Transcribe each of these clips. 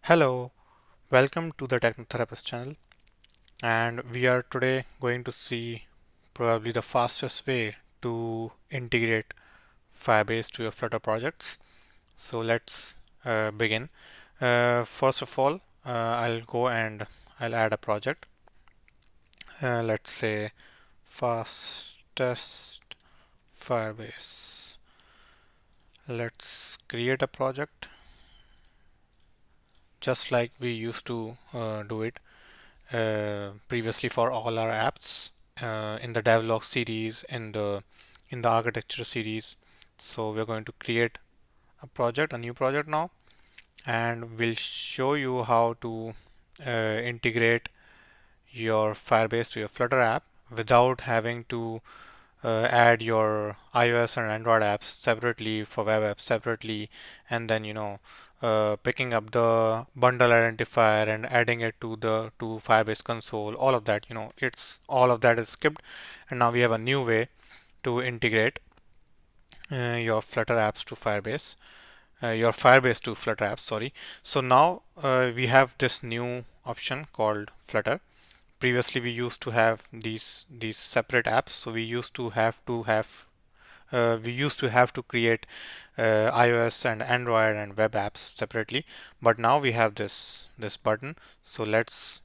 Hello, welcome to the Technotherapist channel, and we are today going to see probably the fastest way to integrate Firebase to your Flutter projects. So let's begin. First of all, I'll go and I'll add a project. Let's say fastest Firebase. Let's create a project just like we used to do it previously for all our apps in the devlog series in the architecture series. So we're going to create a new project now, and we'll show you how to integrate your Firebase to your Flutter app without having to add your iOS and Android apps separately for web apps separately, and then picking up the bundle identifier and adding it to Firebase console. All of that, it's all of that is skipped, and now we have a new way to integrate your Flutter apps to Firebase, your Firebase to Flutter apps. Sorry. So now we have this new option called Flutter. Previously we used to have these separate apps, so we used to have to create iOS and Android and web apps separately, but now we have this button. So let's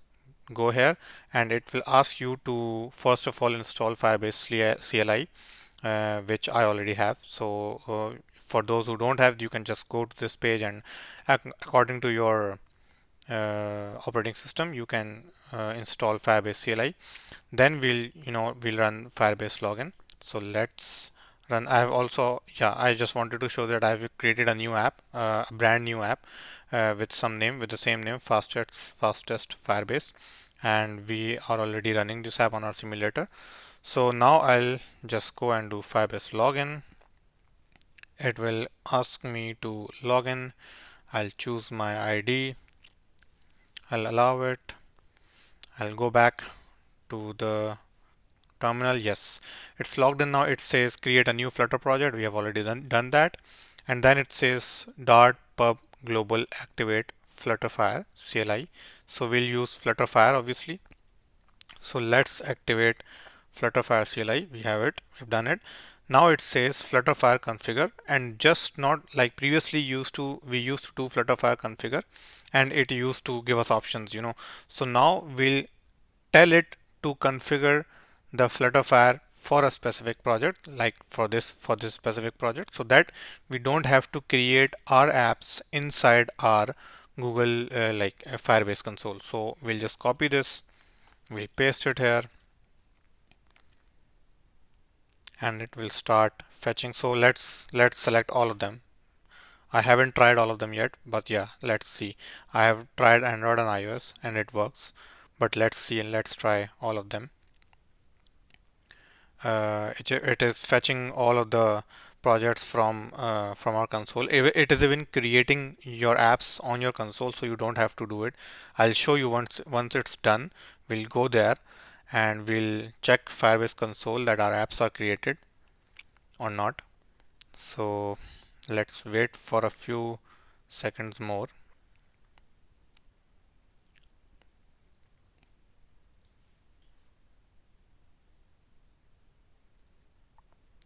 go here, and it will ask you to first of all install Firebase CLI, which I already have. So for those who don't have, you can just go to this page, and according to your operating system, you can install Firebase CLI. Then we'll run Firebase login. So let's run. I have also, yeah, I just wanted to show that I've created a new app, a brand new app with the same name, fastest Firebase, and we are already running this app on our simulator. So now I'll just go and do Firebase login. It will ask me to login. I'll choose my ID. I'll allow it. I'll go back to the terminal. Yes, it's logged in now. It says create a new Flutter project. We have already done that. And then it says dart pub global activate FlutterFire CLI. So we'll use FlutterFire obviously. So let's activate FlutterFire CLI. We have it. We've done it. Now it says FlutterFire configure, and just not like previously we used to do FlutterFire configure, and it used to give us options. So now we'll tell it to configure the FlutterFire for a specific project, like for this specific project, so that we don't have to create our apps inside our Google Firebase console. So we'll just copy this, we'll paste it here, and it will start fetching. So let's select all of them. I haven't tried all of them yet, but yeah, let's see. I have tried Android and iOS and it works, but let's see and let's try all of them. It is fetching all of the projects from our console. It is even creating your apps on your console, so you don't have to do it. I'll show you once it's done. We'll go there and we'll check Firebase console that our apps are created or not. So let's wait for a few seconds more.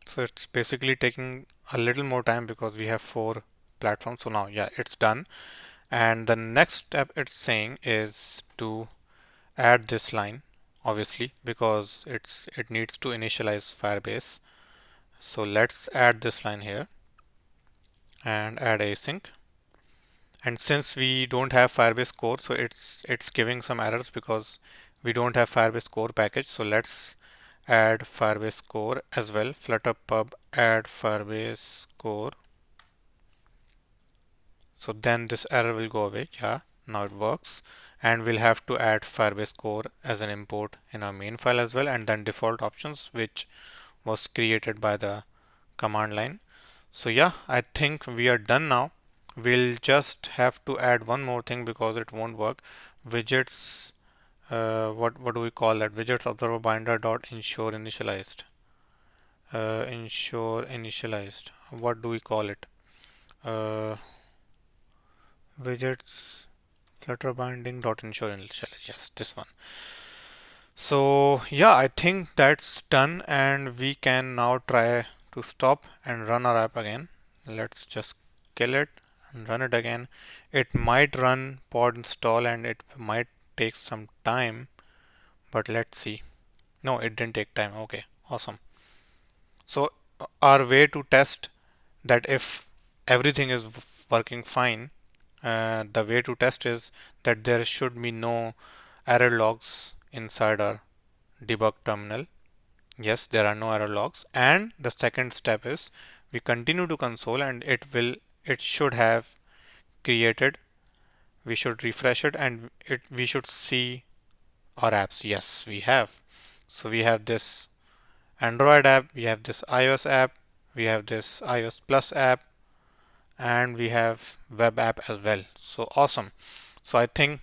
So it's basically taking a little more time because we have 4 platforms. So now, yeah, it's done. And the next step it's saying is to add this line, obviously, because it needs to initialize Firebase. So let's add this line here and add async. And since we don't have Firebase core, so it's giving some errors because we don't have Firebase core package. So let's add Firebase core as well. Flutter pub add Firebase core. So then this error will go away. Yeah, now it works. And we'll have to add Firebase core as an import in our main file as well, and then default options, which was created by the command line. So yeah, I think we are done now. We'll just have to add one more thing because it won't work. Widgets, what do we call that? Widgets observer binder dot ensure initialized. Ensure initialized. What do we call it? Uh, widgets Flutter binding dot ensure initialize. Yes, this one. So yeah, I think that's done, and we can now try to stop and run our app again. Let's just kill it and run it again. It might run pod install and it might take some time, but let's see. No, it didn't take time. Okay, awesome. So our way to test that if everything is working fine, the way to test is that there should be no error logs inside our debug terminal. Yes, there are no error logs. And the second step is we continue to console and it should have created. We should refresh it and we should see our apps. Yes, we have. So we have this Android app, we have this iOS app, we have this iOS Plus app, and we have web app as well. So awesome. So I think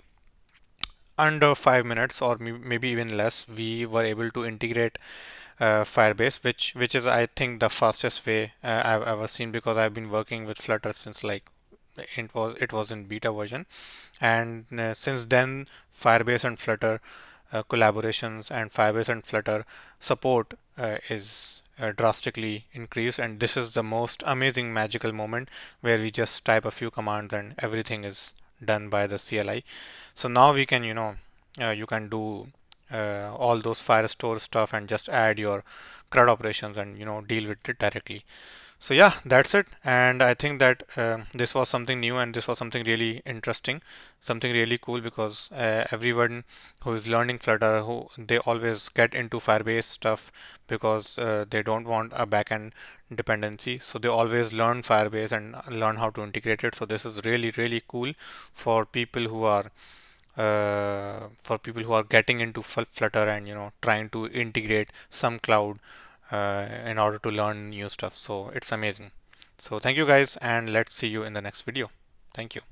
under 5 minutes or maybe even less, we were able to integrate Firebase, which is I think the fastest way I've ever seen, because I've been working with Flutter since like it was in beta version, and since then Firebase and Flutter collaborations and Firebase and Flutter support is drastically increased, and this is the most amazing magical moment where we just type a few commands and everything is done by the CLI. So now we can, you can do all those Firestore stuff and just add your CRUD operations and deal with it directly. So yeah, that's it. And I think that this was something new and this was something really interesting, something really cool, because everyone who is learning Flutter, who they always get into Firebase stuff because they don't want a backend dependency. So they always learn Firebase and learn how to integrate it. So this is really, really cool for people who are getting into Flutter and trying to integrate some cloud in order to learn new stuff. So it's amazing. So thank you guys, and let's see you in the next video. Thank you.